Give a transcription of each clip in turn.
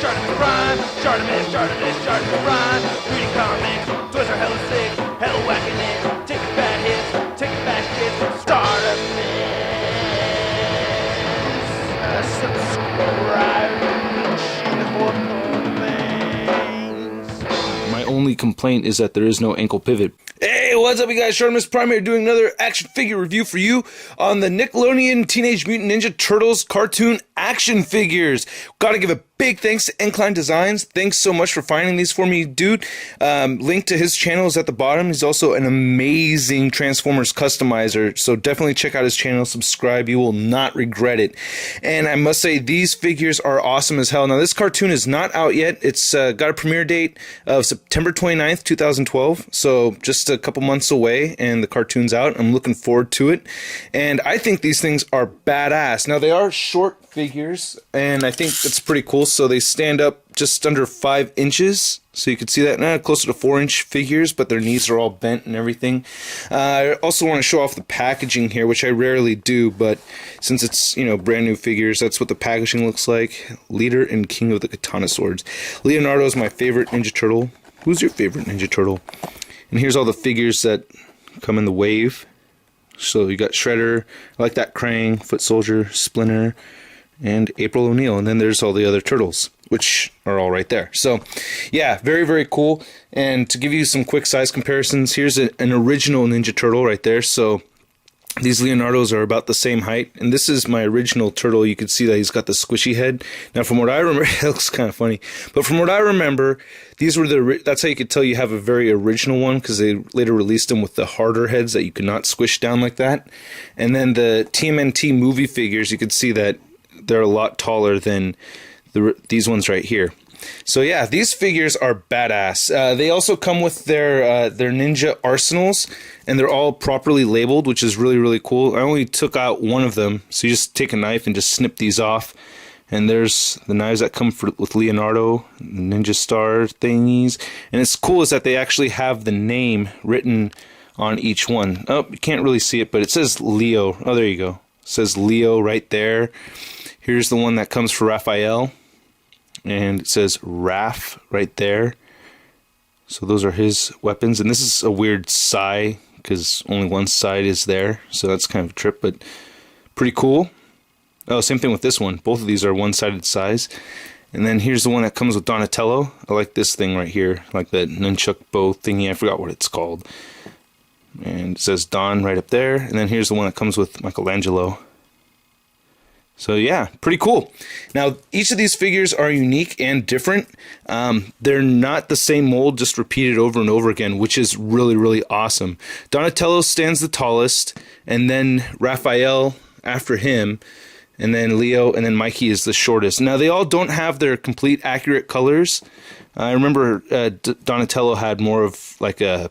ShartimusPrime, ShartimusPrime. Reading comics, toys are hella sick, hella whacking it. Taking bad hits, taking bad shit. Subscribe. My only complaint is that there is no ankle pivot. Hey, what's up, you guys? ShartimusPrime here doing another action figure review for you on the Nickelodeon Teenage Mutant Ninja Turtles cartoon action figures. Gotta give a big thanks to Incline Designs. Thanks so much for finding these for me, dude. Link to his channel is at the bottom. He's also an amazing Transformers customizer, so definitely check out his channel, subscribe. You will not regret it. And I must say, these figures are awesome as hell. Now, this cartoon is not out yet. It's got a premiere date of September 29th, 2012, so just a couple months away, and the cartoon's out. I'm looking forward to it, and I think these things are badass. Now, they are short figures, and I think it's pretty cool. So they stand up just under 5 inches, so you can see that. Now closer to 4-inch figures, but their knees are all bent and everything. I also want to show off the packaging here, which I rarely do, but since it's, you know, brand new figures, that's what the packaging looks like. Leader and King of the Katana Swords. Leonardo is my favorite Ninja Turtle. Who's your favorite Ninja Turtle? And here's all the figures that come in the wave. So you got Shredder, I like that, Krang, Foot Soldier, Splinter, and April O'Neil. And then there's all the other turtles, which are all right there. So yeah, very, very cool. And to give you some quick size comparisons, here's an original Ninja Turtle right there. So these Leonardos are about the same height, and this is my original turtle. You can see that he's got the squishy head. Now, from what I remember, it looks kind of funny, but from what I remember, these were that's how you could tell you have a very original one, because they later released them with the harder heads that you could not squish down like that. And then the TMNT movie figures, you could see that they're a lot taller than these ones right here. So yeah, these figures are badass. They also come with their ninja arsenals, and they're all properly labeled, which is really, really cool. I only took out one of them, so you just take a knife and just snip these off. And there's the knives that come with Leonardo, Ninja Star thingies. And it's cool is that they actually have the name written on each one. Oh, you can't really see it, but it says Leo. Oh, there you go. It says Leo right there. Here's the one that comes for Raphael. And it says Raph right there. So those are his weapons. And this is a weird sigh, because only one side is there. So that's kind of a trip, but pretty cool. Oh, same thing with this one. Both of these are one-sided size. And then here's the one that comes with Donatello. I like this thing right here. I like the nunchuck bow thingy. I forgot what it's called. And it says Don right up there. And then here's the one that comes with Michelangelo. So yeah, pretty cool. Now, each of these figures are unique and different. They're not the same mold, just repeated over and over again, which is really, really awesome. Donatello stands the tallest, and then Raphael after him, and then Leo, and then Mikey is the shortest. Now, they all don't have their complete accurate colors. I remember Donatello had more of like a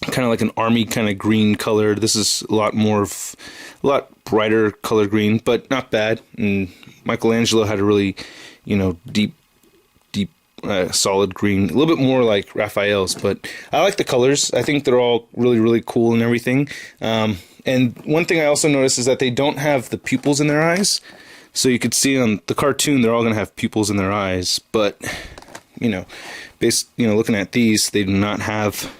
kind of like an army kind of green color. This is a lot brighter color green, but not bad. And Michelangelo had a really, you know, deep, solid green, a little bit more like Raphael's. But I like the colors. I think they're all really, really cool and everything. And one thing I also noticed is that they don't have the pupils in their eyes. So you could see on the cartoon, they're all going to have pupils in their eyes. But, you know, looking at these, they do not have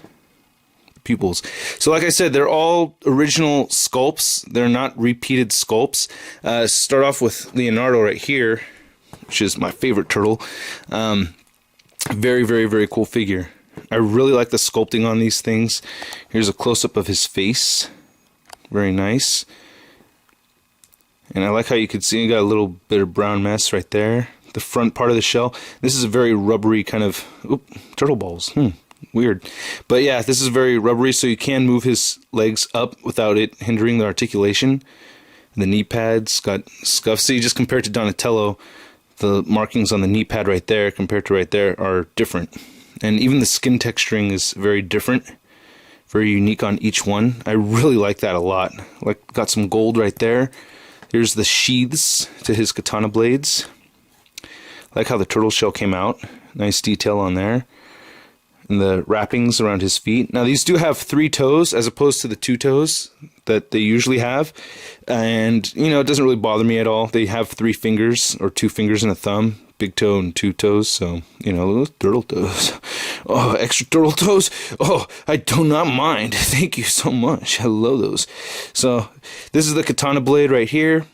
pupils. So like I said, they're all original sculpts. They're not repeated sculpts. Start off with Leonardo right here, which is my favorite turtle. Very, very, very cool figure. I really like the sculpting on these things. Here's a close-up of his face. Very nice. And I like how you can see you got a little bit of brown mess right there. The front part of the shell. This is a very rubbery kind of turtle balls. Weird. But yeah, this is very rubbery, so you can move his legs up without it hindering the articulation. The knee pads got scuffs. See, just compared to Donatello, the markings on the knee pad right there compared to right there are different. And even the skin texturing is very different. Very unique on each one. I really like that a lot. Like, got some gold right there. Here's the sheaths to his katana blades. Like how the turtle shell came out. Nice detail on there. And the wrappings around his feet. Now, these do have 3 toes as opposed to the 2 toes that they usually have. And, you know, it doesn't really bother me at all. They have 3 fingers or 2 fingers and a thumb. big toe and two toes, so, you know, those turtle toes. Oh, extra turtle toes? Oh, I do not mind. Thank you so much. I love those. So, this is the Katana Blade right here.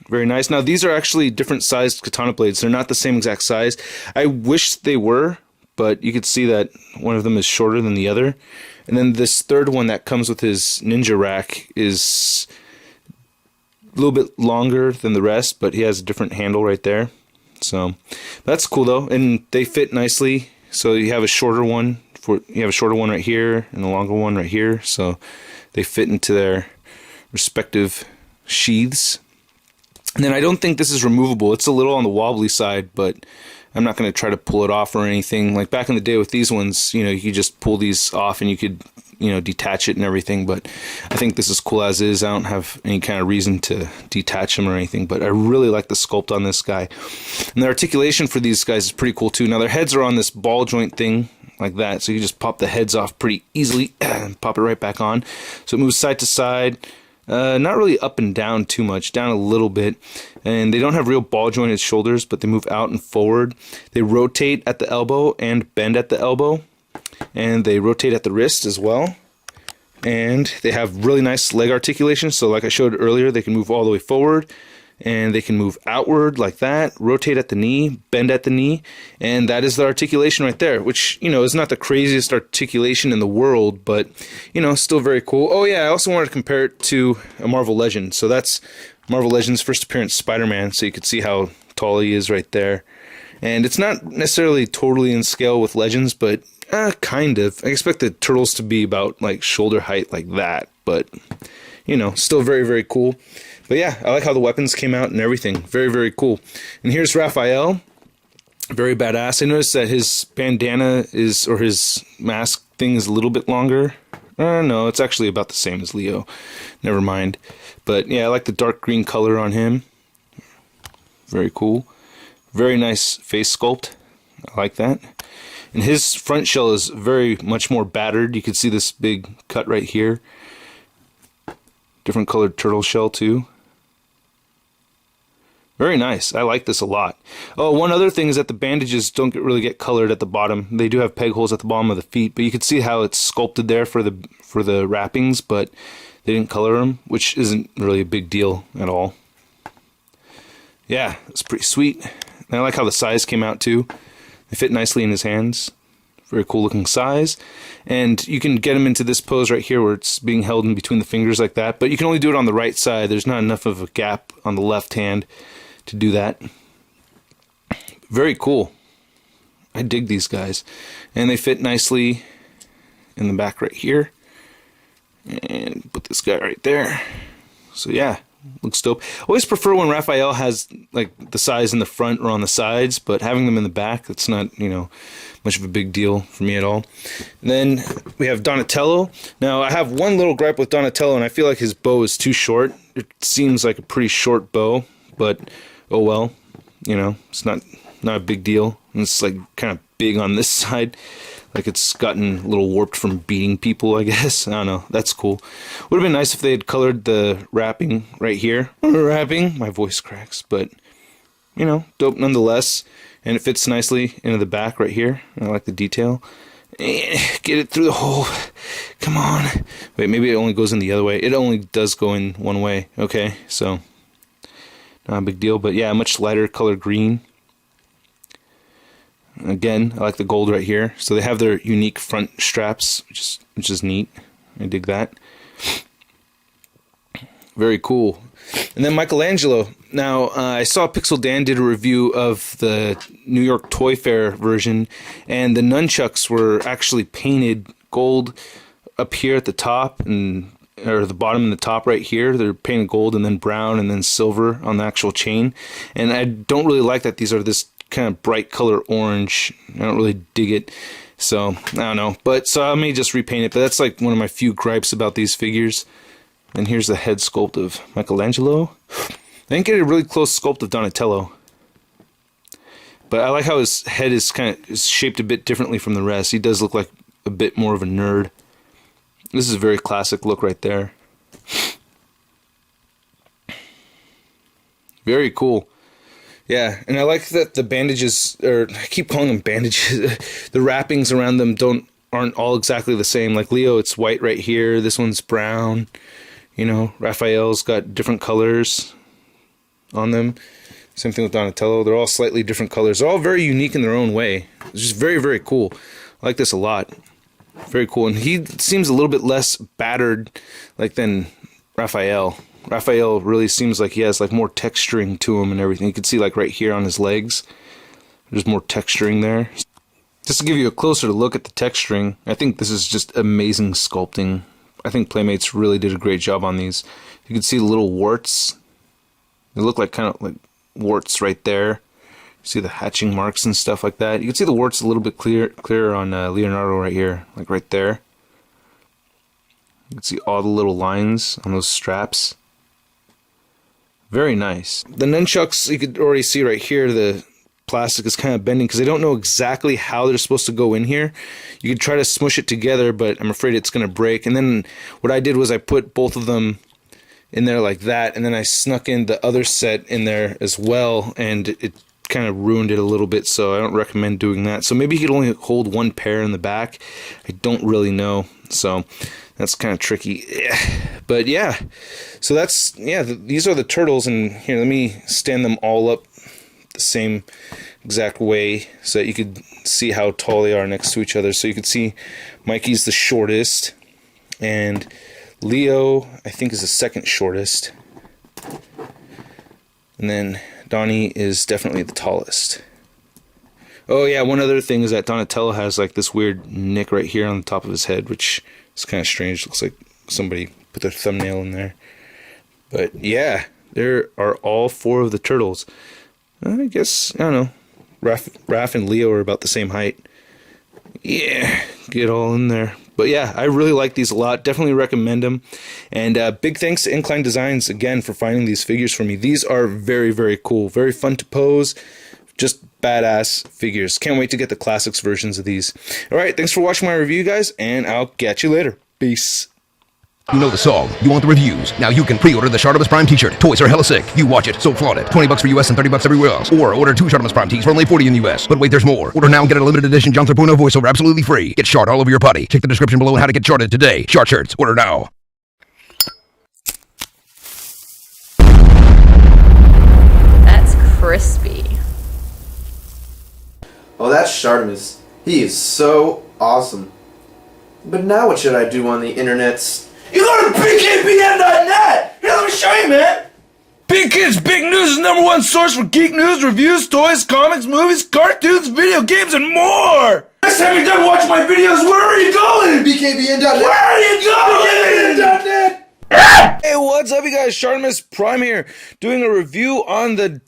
Very nice. Now, these are actually different sized Katana Blades. They're not the same exact size. I wish they were, but you could see that one of them is shorter than the other. And then this third one that comes with his ninja rack is a little bit longer than the rest, but he has a different handle right there. So that's cool though, and they fit nicely. So you have a shorter one right here and a longer one right here. So they fit into their respective sheaths. And then I don't think this is removable. It's a little on the wobbly side, but I'm not going to try to pull it off or anything. Like back in the day with these ones, you know, you could just pull these off and you could, you know, detach it and everything. But I think this is cool as is. I don't have any kind of reason to detach them or anything. But I really like the sculpt on this guy. And the articulation for these guys is pretty cool too. Now their heads are on this ball joint thing like that. So you just pop the heads off pretty easily and pop it right back on. So it moves side to side. Not really up and down too much, down a little bit. And they don't have real ball jointed shoulders, but they move out and forward. They rotate at the elbow and bend at the elbow. And they rotate at the wrist as well. And they have really nice leg articulation. So like I showed earlier, they can move all the way forward. And they can move outward like that, rotate at the knee, bend at the knee, and that is the articulation right there, which, you know, is not the craziest articulation in the world, but, you know, still very cool. Oh yeah, I also wanted to compare it to a Marvel Legend. So that's Marvel Legends' first appearance, Spider-Man, so you could see how tall he is right there. And it's not necessarily totally in scale with Legends, but kind of. I expect the turtles to be about like shoulder height like that, but, you know, still very, very cool. But yeah, I like how the weapons came out and everything. Very, very cool. And here's Raphael. Very badass. I noticed that his bandana is, or his mask thing is a little bit longer. No, it's actually about the same as Leo. Never mind. But yeah, I like the dark green color on him. Very cool. Very nice face sculpt. I like that. And his front shell is very much more battered. You can see this big cut right here. Different colored turtle shell too. Very nice. I like this a lot. Oh, one other thing is that the bandages don't really get colored at the bottom. They do have peg holes at the bottom of the feet, but you can see how it's sculpted there for the wrappings, but they didn't color them, which isn't really a big deal at all. Yeah, it's pretty sweet. And I like how the size came out too. They fit nicely in his hands. Very cool looking size. And you can get him into this pose right here where it's being held in between the fingers like that, but you can only do it on the right side. There's not enough of a gap on the left hand to do that. Very cool. I dig these guys. And they fit nicely in the back right here. And put this guy right there. So yeah, looks dope. I always prefer when Raphael has like the size in the front or on the sides, but having them in the back, it's not, you know, much of a big deal for me at all. And then we have Donatello. Now I have one little gripe with Donatello, and I feel like his bow is too short. It seems like a pretty short bow, but oh well, you know, it's not a big deal. And it's like kind of big on this side, like it's gotten a little warped from beating people, I guess. I don't know. That's cool. Would have been nice if they had colored the wrapping right here. Wrapping, my voice cracks, but you know, dope nonetheless. And it fits nicely into the back right here. I like the detail. Get it through the hole. Come on. Wait, maybe it only goes in the other way. It only does go in one way. Okay, so not a big deal, but yeah, much lighter color green. Again, I like the gold right here. So they have their unique front straps, which is neat. I dig that. Very cool. And then Michelangelo. Now, I saw Pixel Dan did a review of the New York Toy Fair version, and the nunchucks were actually painted gold up here at the top, or the bottom and the top right here. They're painted gold and then brown and then silver on the actual chain. And I don't really like that these are this kind of bright color orange. I don't really dig it. So, I don't know. But so I may just repaint it, but that's like one of my few gripes about these figures. And here's the head sculpt of Michelangelo. I didn't get a really close sculpt of Donatello. But I like how his head is shaped a bit differently from the rest. He does look like a bit more of a nerd. This is a very classic look right there. Very cool. Yeah, and I like that the bandages, or I keep calling them bandages, the wrappings around them aren't all exactly the same. Like Leo, it's white right here. This one's brown. You know, Raphael's got different colors on them. Same thing with Donatello. They're all slightly different colors. They're all very unique in their own way. It's just very, very cool. I like this a lot. Very cool. And he seems a little bit less battered than Raphael. Raphael really seems like he has like more texturing to him and everything. You can see like right here on his legs, there's more texturing there. Just to give you a closer look at the texturing, I think this is just amazing sculpting. I think Playmates really did a great job on these. You can see the little warts. They look like kind of like warts right there. See the hatching marks and stuff like that. You can see the warts a little bit clearer on Leonardo right here, like right there. You can see all the little lines on those straps. Very nice. The nunchucks, you could already see right here, the plastic is kind of bending because I don't know exactly how they're supposed to go in here. You could try to smush it together, but I'm afraid it's going to break. And then what I did was I put both of them in there like that, and then I snuck in the other set in there as well, and it kind of ruined it a little bit, so I don't recommend doing that. So maybe you could only hold one pair in the back. I don't really know, so that's kind of tricky. But yeah, so that's, yeah, these are the turtles, and here, let me stand them all up the same exact way so that you could see how tall they are next to each other. So you could see Mikey's the shortest, and Leo, I think, is the second shortest. And then Donnie is definitely the tallest. Oh yeah, one other thing is that Donatello has like this weird nick right here on the top of his head, which is kind of strange. Looks like somebody put their thumbnail in there. But yeah, there are all four of the turtles. I guess, I don't know, Raph and Leo are about the same height. Yeah, get all in there. But yeah, I really like these a lot. Definitely recommend them. And big thanks to Incline Designs, again, for finding these figures for me. These are very, very cool. Very fun to pose. Just badass figures. Can't wait to get the classics versions of these. Alright, thanks for watching my review, guys, and I'll catch you later. Peace. You know the song. You want the reviews. Now you can pre-order the ShartimusPrime t-shirt. Toys are hella sick. You watch it, so flaunt it. $20 for US and $30 everywhere else. Or order 2 ShartimusPrime tees for only $40 in the US. But wait, there's more. Order now and get a limited edition John 3.0 voiceover absolutely free. Get Shart all over your putty. Check the description below on how to get Sharted today. Shart shirts. Order now. That's crispy. Oh, that's Shartimus. He is so awesome. But now what should I do on the internets? You go to BKBN.net! Here, let me show you, man! Big Kids Big News is #1 source for geek news, reviews, toys, comics, movies, cartoons, video games, and more! Next time you're done watching my videos, where are you going? BKBN.net. Where are you going? BKBN.net! Hey, what's up, you guys? ShartimusPrime here, doing a review on the